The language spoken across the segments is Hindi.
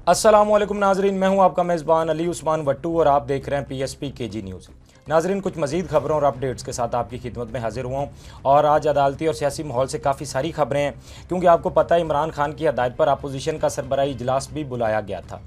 अस्सलामुअलैकुम नाजरीन, मैं हूं आपका मेज़बान अली उस्मान वट्टू और आप देख रहे हैं PSP KG न्यूज़। नाजरीन, कुछ मजीद खबरों और अपडेट्स के साथ आपकी खिदमत में हाजिर हुआ हूं और आज अदालती और सियासी माहौल से काफ़ी सारी खबरें हैं, क्योंकि आपको पता है इमरान खान की हदायत पर अपोजिशन का सरबराही इजलास भी बुलाया गया था।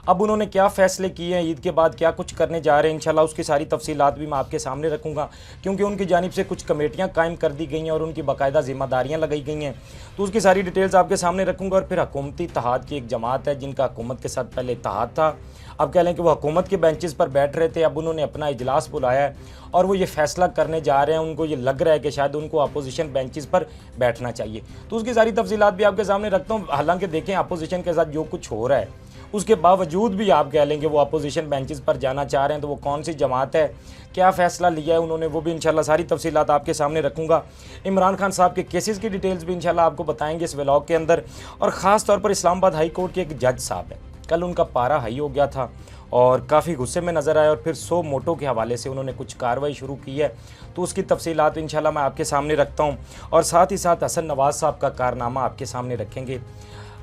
अब उन्होंने क्या फ़ैसले किए हैं, ईद के बाद क्या कुछ करने जा रहे हैं, इंशाल्लाह उसकी सारी तफसीलात भी मैं आपके सामने रखूँगा, क्योंकि उनकी जानिब से कुछ कमेटियाँ कायम कर दी गई हैं और उनकी बाकायदा ज़िम्मेदारियाँ लगाई गई हैं। तो उसकी सारी डिटेल्स आपके सामने रखूँगा। और फिर हुकूमती इत्तेहाद की एक जमात है जिनका हुकूमत के साथ पहले इत्तेहाद था, अब कह लें कि वो हुकूमत के बेंचेस पर बैठ रहे थे, अब उन्होंने अपना इजलास बुलाया है और वो ये फ़ैसला करने जा रहे हैं। उनको ये लग रहा है कि शायद उनको अपोजिशन बेंचेस पर बैठना चाहिए, तो उसकी सारी तफसीलात भी आपके सामने रखता हूँ। हालांकि देखें, अपोजिशन के साथ जो कुछ हो रहा है उसके बावजूद भी आप कह लेंगे वो अपोजिशन बेंचेस पर जाना चाह रहे हैं, तो वो कौन सी जमात है, क्या फ़ैसला लिया है उन्होंने, वो भी इंशाल्लाह सारी तफसीलात आपके सामने रखूँगा। इमरान खान साहब के केसेस की डिटेल्स भी इंशाल्लाह आपको बताएंगे इस व्लॉग के अंदर। और ख़ास तौर पर इस्लामाबाद हाई कोर्ट के एक जज साहब है, कल उनका पारा हाई हो गया था और काफ़ी गुस्से में नज़र आए और फिर 100 मोटो के हवाले से उन्होंने कुछ कार्रवाई शुरू की है, तो उसकी तफसीलात इंशाल्लाह मैं आपके सामने रखता हूँ। और साथ ही साथ हसन नवाज़ साहब का कारनामा आपके सामने रखेंगे।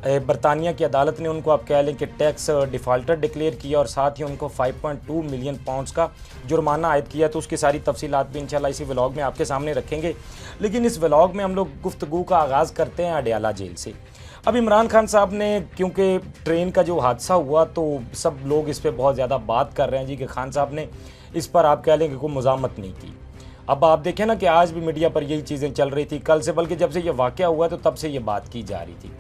बरतानिया की अदालत ने उनको आप कह लें कि टैक्स डिफ़ाल्टर डिक्लेयर किया और साथ ही उनको 5.2 मिलियन पाउंड्स का जुर्माना आयद किया, तो उसकी सारी तफसीलात भी इंशाल्लाह इसी व्लॉग में आपके सामने रखेंगे। लेकिन इस व्लॉग में हम लोग गुफ्तगू का आगाज़ करते हैं अडयाला जेल से। अब इमरान खान साहब ने, क्योंकि ट्रेन का जो हादसा हुआ तो सब लोग इस पर बहुत ज़्यादा बात कर रहे हैं जी कि खान साहब ने इस पर आप कह लें कि कोई मज़ामत नहीं की। अब आप देखें ना कि आज भी मीडिया पर यही चीज़ें चल रही थी, कल से, बल्कि जब से ये वाक़या हुआ तो तब से ये बात की जा रही थी।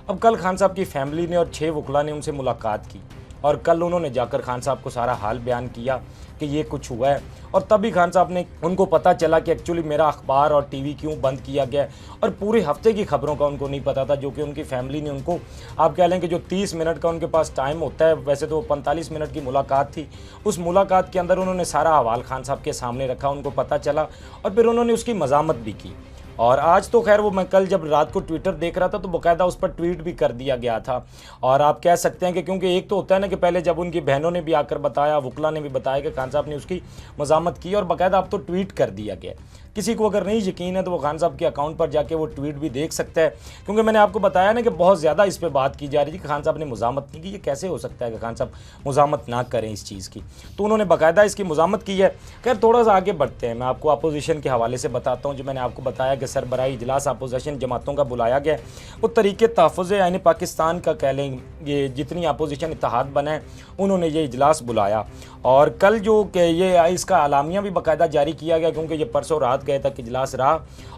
अब कल खान साहब की फैमिली ने और 6 वकला ने उनसे मुलाकात की और कल उन्होंने जाकर खान साहब को सारा हाल बयान किया कि ये कुछ हुआ है। और तभी खान साहब ने, उनको पता चला कि एक्चुअली मेरा अखबार और टीवी क्यों बंद किया गया, और पूरे हफ्ते की खबरों का उनको नहीं पता था, जो कि उनकी फैमिली ने उनको, आप कह लें कि जो 30 मिनट का उनके पास टाइम होता है, वैसे तो 45 मिनट की मुलाकात थी, उस मुलाकात के अंदर उन्होंने सारा हवाल खान साहब के सामने रखा, उनको पता चला और फिर उन्होंने उसकी मज़ामत भी की। और आज तो खैर वो, मैं कल जब रात को ट्विटर देख रहा था तो बाकायदा उस पर ट्वीट भी कर दिया गया था। और आप कह सकते हैं कि क्योंकि एक तो होता है ना कि पहले जब उनकी बहनों ने भी आकर बताया, वकला ने भी बताया कि खान साहब ने उसकी मज़ामत की, और बाकायदा अब तो ट्वीट कर दिया गया। किसी को अगर नहीं यकीन है तो वो खान साहब के अकाउंट पर जाके वो ट्वीट भी देख सकता है, क्योंकि मैंने आपको बताया ना कि बहुत ज़्यादा इस पर बात की जा रही थी कि खान साहब ने मज़ामत नहीं की, ये कैसे हो सकता है कि खान साहब मज़ामत ना करें इस चीज़ की। तो उन्होंने बाकायदा इसकी मज़ामत की है। खैर थोड़ा सा आगे बढ़ते हैं, मैं आपको अपोजिशन के हवाले से बताता हूँ। जो मैंने आपको बताया कि सरबराही इजलास अपोजिशन जमातों का बुलाया गया, वो तरीके तहफ़्फ़ुज़ यानी पाकिस्तान का कह लें, ये जितनी अपोजिशन इत्तेहाद बना है उन्होंने ये इजलास बुलाया। और कल जो कि ये इसका अलामिया भी बाकायदा जारी किया गया, क्योंकि ये परसों रात गए तक इजलास रहा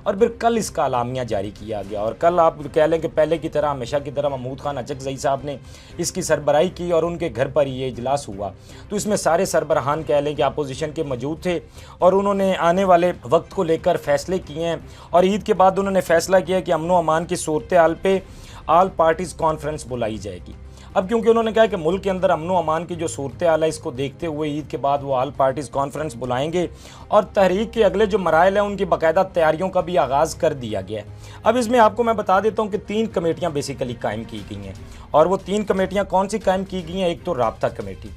और फिर कल इसका अलामिया जारी किया गया। और कल आप कह लें कि पहले की तरह, हमेशा की तरह महमूद खान अचकज़ई साहब ने इसकी सरबराही की और उनके घर पर ही ये इजलास हुआ। तो इसमें सारे सरबराहान कह लें कि अपोजिशन के मौजूद थे और उन्होंने आने वाले वक्त को लेकर फ़ैसले किए हैं। और ईद के बाद उन्होंने फ़ैसला किया कि अमन व अमान की सूरत हाल पे आल पार्टीज़ कॉन्फ्रेंस बुलाई जाएगी। अब क्योंकि उन्होंने कहा कि मुल्क के अंदर अमन व अमान की जो सूरत हाल है, इसको देखते हुए ईद के बाद वो आल पार्टीज़ कॉन्फ्रेंस बुलाएंगे और तहरीक के अगले जो मराइल हैं उनकी बाकायदा तैयारियों का भी आगाज़ कर दिया गया है। अब इसमें आपको मैं बता देता हूँ कि 3 कमेटियाँ बेसिकली कायम की गई हैं, और वो 3 कमेटियाँ कौन सी कायम की गई हैं। एक तो राब्ता कमेटी,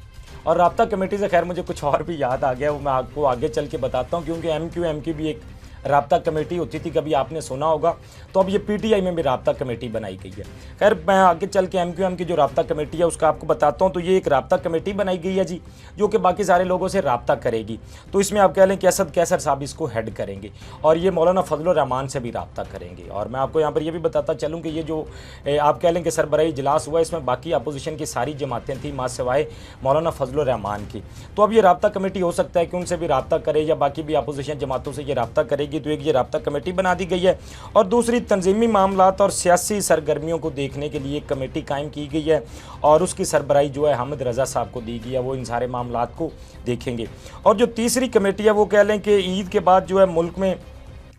और राब्ता कमेटी से खैर मुझे कुछ और भी याद आ गया, वो मैं आपको आगे चल के बताता हूँ, क्योंकि MQM की भी एक राब्ता कमेटी होती थी, कभी आपने सुना होगा, तो अब ये PTI में भी राब्ता कमेटी बनाई गई है। खैर मैं आगे चल के MQM की जो राब्ता कमेटी है उसका आपको बताता हूँ। तो ये एक राब्ता कमेटी बनाई गई है जी, जो कि बाकी सारे लोगों से राब्ता करेगी। तो इसमें आप कह लें कि असद कैसर साहब इसको हेड करेंगे और ये मौलाना फजल रहमान से भी राब्ता करेंगे। और मैं आपको यहाँ पर ये भी बताता चलूँ कि ये जो आप कह लें कि सरबराही इजलास हुआ, इसमें बाकी अपोजिशन की सारी जमातें थी मां सिवाय मौलाना फजल रहमान की। तो अब ये राब्ता कमेटी हो सकता है कि उनसे भी राब्ता करे या बाकी भी अपोजिशन जमातों से ये राब्ता करेगी। तो एक ये राब्ता कमेटी बना दी गई है, और दूसरी तंजीमी मामलात और सियासी सरगर्मियों को देखने के लिए एक कमेटी कायम की गई है, और उसकी सरबराही जो है हामिद रज़ा साहब को दी गई है, वो इन सारे मामलात को देखेंगे। और जो तीसरी कमेटी है वो कह लें कि ईद के बाद जो है मुल्क में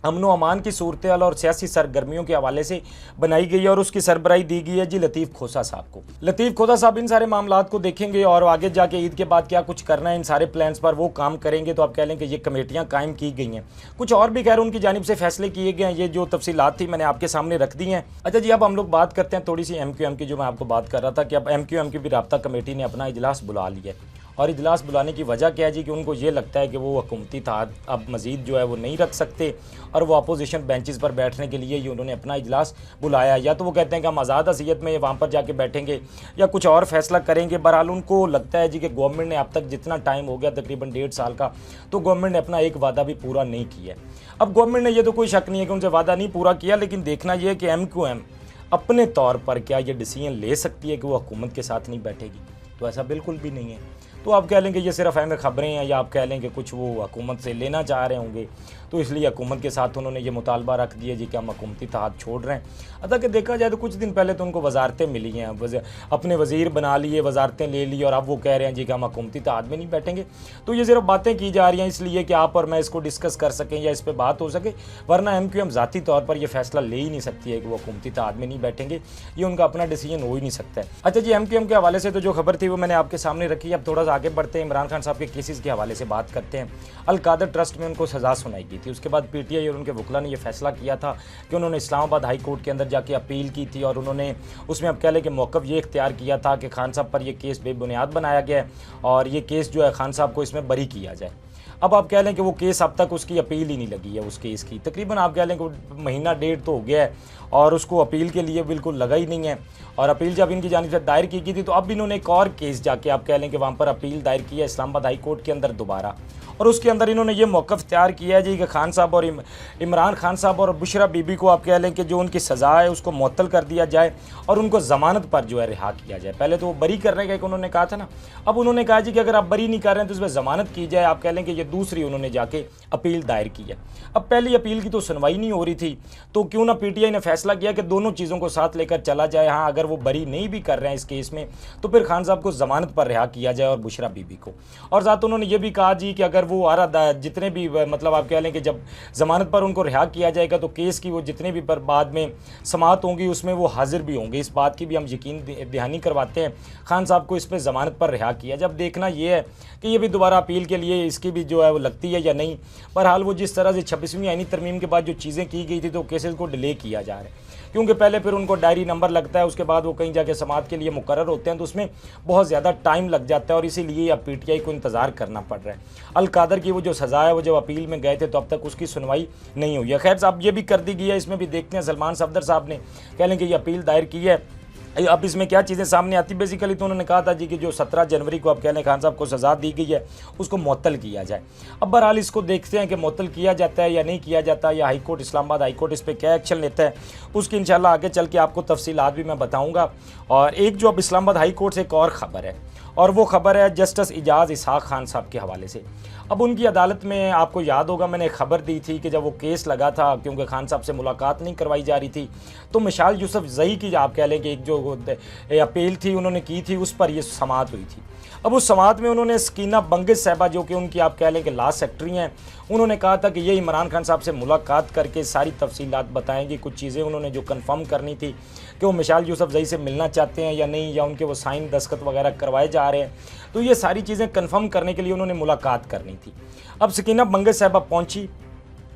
अमन व अमान की सूरत हाल और सियासी सरगर्मियों के हवाले से बनाई गई है, और उसकी सरबराही दी गई है जी लतीफ़ खोसा साहब को। लतीफ़ खोसा साहब इन सारे मामलात को देखेंगे और आगे जाके ईद के बाद क्या कुछ करना है, इन सारे प्लान्स पर वो काम करेंगे। तो आप कह लें कि ये कमेटियाँ कायम की गई हैं। कुछ और भी खैर उनकी जानिब से फैसले किए गए हैं, ये जो तफसीलात थी मैंने आपके सामने रख दी हैं। अच्छा जी, अब हम लोग बात करते हैं थोड़ी सी MQM की, जो मैं आपको बात कर रहा था कि अब MQM की भी राब्ता कमेटी ने अपना इजलास बुला लिया है और इजलास बुलाने की वजह क्या है जी कि उनको ये लगता है कि वो हुकूमती इत्तेहाद अब मज़ीद जो है वो नहीं रख सकते और वो अपोजिशन बेंचेस पर बैठने के लिए ये उन्होंने अपना इजलास बुलाया। या तो वो कहते हैं कि हम आज़ाद हसीयत में वहाँ पर जाके बैठेंगे या कुछ और फैसला करेंगे। बहरहाल उनको लगता है जी कि गवर्नमेंट ने अब तक जितना टाइम हो गया तकरीबन 1.5 साल का, तो गवर्नमेंट ने अपना एक वादा भी पूरा नहीं किया। अब गवर्नमेंट ने ये तो कोई शक नहीं है कि उनसे वादा नहीं पूरा किया, लेकिन देखना यह है कि MQM अपने तौर पर क्या ये डिसीजन ले सकती है कि वो हुकूमत के साथ नहीं बैठेगी। तो ऐसा बिल्कुल भी नहीं है। तो आप कह लें कि ये सिर्फ अहम खबरें हैं, या आप कह लें कि कुछ वो हुकूमत से लेना चाह रहे होंगे, तो इसलिए हुकूमत के साथ उन्होंने ये मुतालबा रख दिया जी कि हम हुकूमती इत्तेहाद छोड़ रहे हैं। अतः कि देखा जाए तो कुछ दिन पहले तो उनको वजारतें मिली हैं, अपने वज़ीर बना लिए, वजारतें ले ली, और अब वो कह रहे हैं जी कि हम हुकूमती इत्तेहाद में नहीं बैठेंगे। तो ये सिर्फ बातें की जा रही हैं इसलिए कि आप और मैं इसको डिस्कस कर सकें या इस पर बात हो सके, वरना MQM ज़ाती तौर पर यह फैसला ले ही नहीं सकती है कि वो हुकूमती इत्तेहाद में नहीं बैठेंगे। ये उनका अपना डिसीजन हो ही नहीं सकता है। अच्छा जी, MQM के हवाले से तो जो खबर थी वो मैंने आपके सामने रखी। अब थोड़ा सा आगे बढ़ते हैं, इमरान खान साहब के केसेस के हवाले से बात करते हैं। अल कादर ट्रस्ट में उनको सज़ा सुनाई गई थी। उसके बाद PTI और उनके वकला ने यह फैसला किया था कि उन्होंने इस्लामाबाद हाई कोर्ट के अंदर जाके अपील की थी, और उन्होंने उसमें अब कह लें कि मौक़िफ़ ये इख्तियार किया था कि खान साहब पर यह केस बेबुनियाद बनाया गया है और ये केस जो है खान साहब को इसमें बरी किया जाए। अब आप कह लें कि वो केस अब तक उसकी अपील ही नहीं लगी है, उस केस की तकरीबन आप कह लें कि महीना डेढ़ तो हो गया है और उसको अपील के लिए बिल्कुल लगा ही नहीं है। और अपील जब इनकी जानिब से दायर की गई थी तो अब इन्होंने एक और केस जाके आप कह लें कि वहाँ पर अपील दायर की है इस्लामाबाद हाई कोर्ट के अंदर दोबारा, और उसके अंदर इन्होंने ये मौक़िफ़ तैयार किया है जी कि खान साहब और इमरान खान साहब और बुशरा बीबी को आप कह लें कि जो उनकी सज़ा है उसको मुअत्तल कर दिया जाए और उनको ज़मानत पर जो है रिहा किया जाए। पहले तो वो बरी करने का एक उन्होंने कहा था ना, अब उन्होंने कहा जी कि अगर आप बरी नहीं कर रहे हैं तो इस पर ज़मानत की जाए। आप कह लें कि ये दूसरी उन्होंने जाके अपील दायर की है। अब पहली अपील की तो सुनवाई नहीं हो रही थी, तो क्यों ना PTI ने फैसला किया कि दोनों चीज़ों को साथ लेकर चला जाए। हाँ, अगर वो बरी नहीं भी कर रहे हैं इस केस में तो फिर खान साहब को ज़मानत पर रिहा किया जाए और बुशरा बीबी को। और साथ उन्होंने ये भी कहा जी कि अगर वो जितने भी मतलब आप कह लें कि जब ज़मानत पर उनको रिहा किया जाएगा तो केस की वो जितने भी पर बाद में समाअत होंगी उसमें वो हाजिर भी होंगे। इस बात की भी हम यकीन दहानी करवाते हैं खान साहब को इस पर ज़मानत पर रिहा किया। जब देखना ये है कि ये भी दोबारा अपील के लिए इसकी भी जो है वो लगती है या नहीं। बहरहाल वो जिस तरह से 26वीं आईनी तरमीम के बाद जो चीज़ें की गई थी तो केसेस को डिले किया जा रहा है, क्योंकि पहले फिर उनको डायरी नंबर लगता है, उसके बाद वो कहीं जाके समाअत के लिए मुकर्रर होते हैं तो उसमें बहुत ज़्यादा टाइम लग जाता है और इसीलिए अब PTI को इंतज़ार करना पड़ रहा है। अल कादर की वो जो सज़ा है वो जब अपील में गए थे तो अब तक उसकी सुनवाई नहीं हुई है। खैर अब ये भी कर दी गई है, इसमें भी देखते हैं सलमान सफदर साहब ने कह लें कि ये अपील दायर की है। अब इसमें क्या चीज़ें सामने आती बेसिकली तो उन्होंने कहा था जी कि जो 17 जनवरी को अब कह लें खान साहब को सज़ा दी गई है उसको मुअत्तल किया जाए। अब बहरहाल इसको देखते हैं कि मुअत्तल किया जाता है या नहीं किया जाता, या high court Islamabad high court इस पर क्या एक्शन लेता है उसकी इंशाल्लाह आगे चल के आपको तफसीलात भी मैं बताऊँगा। और एक जो अब इस्लामाबाद हाई कोर्ट से एक और ख़बर है, और वो ख़बर है जस्टिस इजाज़ इसहाक खान साहब के हवाले से। अब उनकी अदालत में आपको याद होगा मैंने खबर दी थी कि जब वो केस लगा था क्योंकि खान साहब से मुलाकात नहीं करवाई जा रही थी तो मिशाल यूसुफ जई की आप कह लें कि एक जो अपील थी उन्होंने की थी उस पर ये समाअत हुई थी। अब उस समाअत में उन्होंने सकीना बंगिश साहबा जो कि उनकी आप कह लें कि लास्ट सेक्रेटरी हैं, उन्होंने कहा था कि ये इमरान खान साहब से मुलाकात करके सारी तफसीलात बताएंगी। कुछ चीज़ें उन्होंने जो कंफर्म करनी थी कि वो मिशाल यूसुफ जई से मिलना चाहते हैं या नहीं, या उनके वो साइन दस्तखत वगैरह करवाए जा रहे हैं, तो ये सारी चीज़ें कंफर्म करने के लिए उन्होंने मुलाकात करनी थी। अब सकीना बंगिश साहबा पहुंची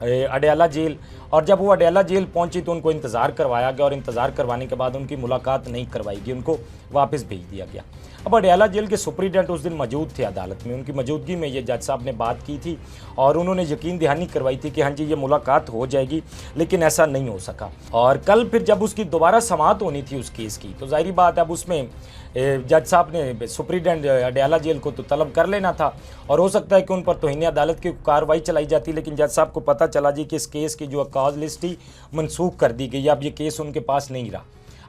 अडयाला जेल, और जब वो अडयाला जेल पहुंची तो उनको इंतज़ार करवाया गया और इंतज़ार करवाने के बाद उनकी मुलाकात नहीं करवाई गई, उनको वापस भेज दिया गया। अब अडयाला जेल के सुपरिटेंडेंट उस दिन मौजूद थे अदालत में, उनकी मौजूदगी में ये जज साहब ने बात की थी और उन्होंने यकीन दहानी करवाई थी कि हाँ जी ये मुलाकात हो जाएगी, लेकिन ऐसा नहीं हो सका। और कल फिर जब उसकी दोबारा समाअत होनी थी उस केस की तो जाहिर बात है अब उसमें जज साहब ने सुपरिटेंडेंट अडयाला जेल को तो तलब कर लेना था और हो सकता है कि उन पर तौहीन अदालत की कार्रवाई चलाई जाती, लेकिन जज साहब को पता चला जी कि इस केस की जो कॉज लिस्ट थी मनसूख कर दी गई, अब ये केस उनके पास नहीं रहा।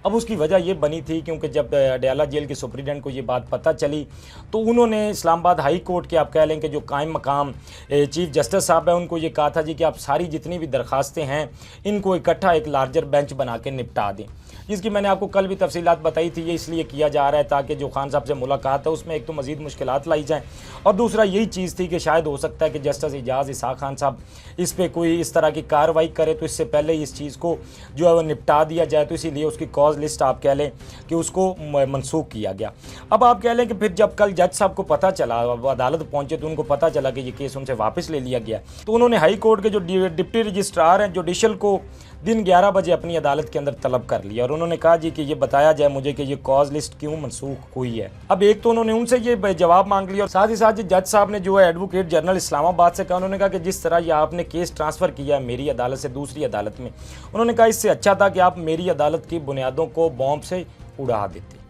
अब उसकी वजह ये बनी थी क्योंकि जब अडयाला जेल के सुपरिटेंडेंट को ये बात पता चली तो उन्होंने इस्लामाबाद हाई कोर्ट के आप कह लें कि जो कायम मकाम चीफ जस्टिस साहब है उनको ये कहा था जी कि आप सारी जितनी भी दरख्वास्तें हैं इनको इकट्ठा एक लार्जर बेंच बना के निपटा दें, जिसकी मैंने आपको कल भी तफसीलात बताई थी। ये इसलिए किया जा रहा है ताकि जो खान साहब से मुलाकात है उसमें एक तो मज़ीद मुश्किलात लाई जाएँ और दूसरा यही चीज़ थी कि शायद हो सकता है कि जस्टिस इजाज़ इसहाक खान साहब इस पर कोई इस तरह की कार्रवाई करे तो इससे पहले इस चीज़ को जो है वो निपटा दिया जाए, तो इसीलिए उसकी कॉज लिस्ट आप कह लें कि उसको मनसूख किया गया। अब आप कह लें कि फिर जब कल जज साहब को पता चला, अदालत पहुंचे तो उनको पता चला कि ये केस उनसे वापस ले लिया गया, तो उन्होंने हाई कोर्ट के जो डिप्टी रजिस्ट्रार हैं जुडिशल को दिन 11 बजे अपनी अदालत के अंदर तलब कर लिया और उन्होंने कहा जी कि ये बताया जाए मुझे कि ये कॉज लिस्ट क्यों मनसूख हुई है। अब एक तो उन्होंने उनसे ये जवाब मांग लिया और साथ ही साथ जज साहब ने जो है एडवोकेट जनरल इस्लामाबाद से कहा, उन्होंने कहा कि जिस तरह ये आपने केस ट्रांसफ़र किया है मेरी अदालत से दूसरी अदालत में, उन्होंने कहा इससे अच्छा था कि आप मेरी अदालत की बुनियादों को बॉम्ब से उड़ा देते।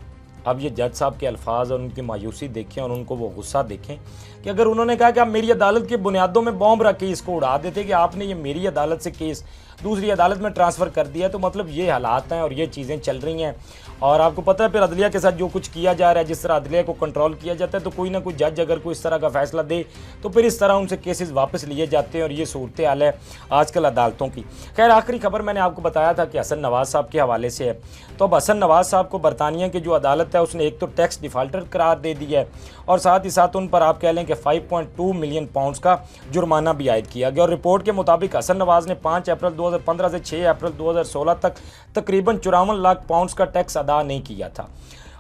अब ये जज साहब के अल्फाज और उनकी मायूसी देखें और उनको वो गुस्सा देखें कि अगर उन्होंने कहा कि आप मेरी अदालत की बुनियादों में बॉम्ब रख के इसको उड़ा देते कि आपने ये मेरी अदालत से केस दूसरी अदालत में ट्रांसफ़र कर दिया, तो मतलब ये हालात हैं और ये चीज़ें चल रही हैं। और आपको पता है फिर अदलिया के साथ जो कुछ किया जा रहा है, जिस तरह अदलिया को कंट्रोल किया जाता है, तो कोई ना कोई जज अगर कोई इस तरह का फैसला दे तो फिर इस तरह उनसे केसेस वापस लिए जाते हैं और ये सूरत हाल है आजकल अदालतों की। खैर आखिरी खबर मैंने आपको बताया था कि हसन नवाज साहब के हवाले से है। तो अब हसन नवाज साहब को बरतानिया की जो अदालत है उसने एक तो टैक्स डिफ़ाल्टर करार दे दिया है और साथ ही साथ उन पर आप कह लें कि 5.2 मिलियन पाउंड्स का जुर्माना भी आयद किया गया। और रिपोर्ट के मुताबिक हसन नवाज ने 5 अप्रैल 2015 से 6 अप्रैल 2016 तक तकरीबन 54 लाख पाउंड्स का टैक्स अदा नहीं किया था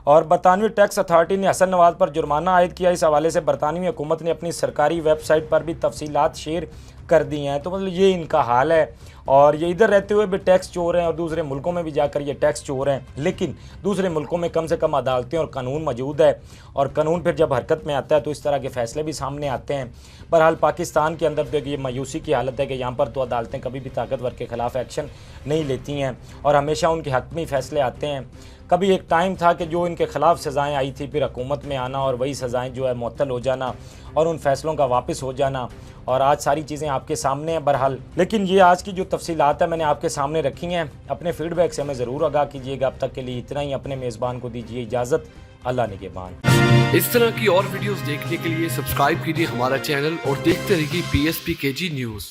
और बरतानवी टैक्स अथॉरिटी ने हसन नवाज पर जुर्माना आयद किया। इस हवाले से बरतानवी हुकूमत ने अपनी सरकारी वेबसाइट पर भी तफसीलात शेयर कर दी हैं। तो मतलब ये इनका हाल है और ये इधर रहते हुए भी टैक्स चोर हैं और दूसरे मुल्कों में भी जाकर ये टैक्स चोर हैं, लेकिन दूसरे मुल्कों में कम से कम अदालतें और कानून मौजूद है और कानून फिर जब हरकत में आता है तो इस तरह के फ़ैसले भी सामने आते हैं। बहरहाल पाकिस्तान के अंदर तो ये मायूसी की हालत है कि यहाँ पर तो अदालतें कभी भी ताकतवर के ख़िलाफ़ एक्शन नहीं लेती हैं और हमेशा उनके हक़ में फ़ैसले आते हैं। कभी एक टाइम था कि जो इनके ख़िलाफ़ सज़ाएँ आई थी फिर हुकूमत में आना और वही सज़ाएँ जो है मुअत्तल हो जाना और उन फैसलों का वापस हो जाना, और आज सारी चीज़ें आपके सामने हैं। बहरहाल लेकिन ये आज की जो तफसीलात है मैंने आपके सामने रखी हैं। अपने फीडबैक से हमें ज़रूर आगाह कीजिएगा। अब तक के लिए इतना ही। अपने मेज़बान को दीजिए इजाज़त। अल्लाह निगहबान। इस तरह की और वीडियोस देखने के लिए सब्सक्राइब कीजिए हमारा चैनल और देखते रहिए PSP KG न्यूज़।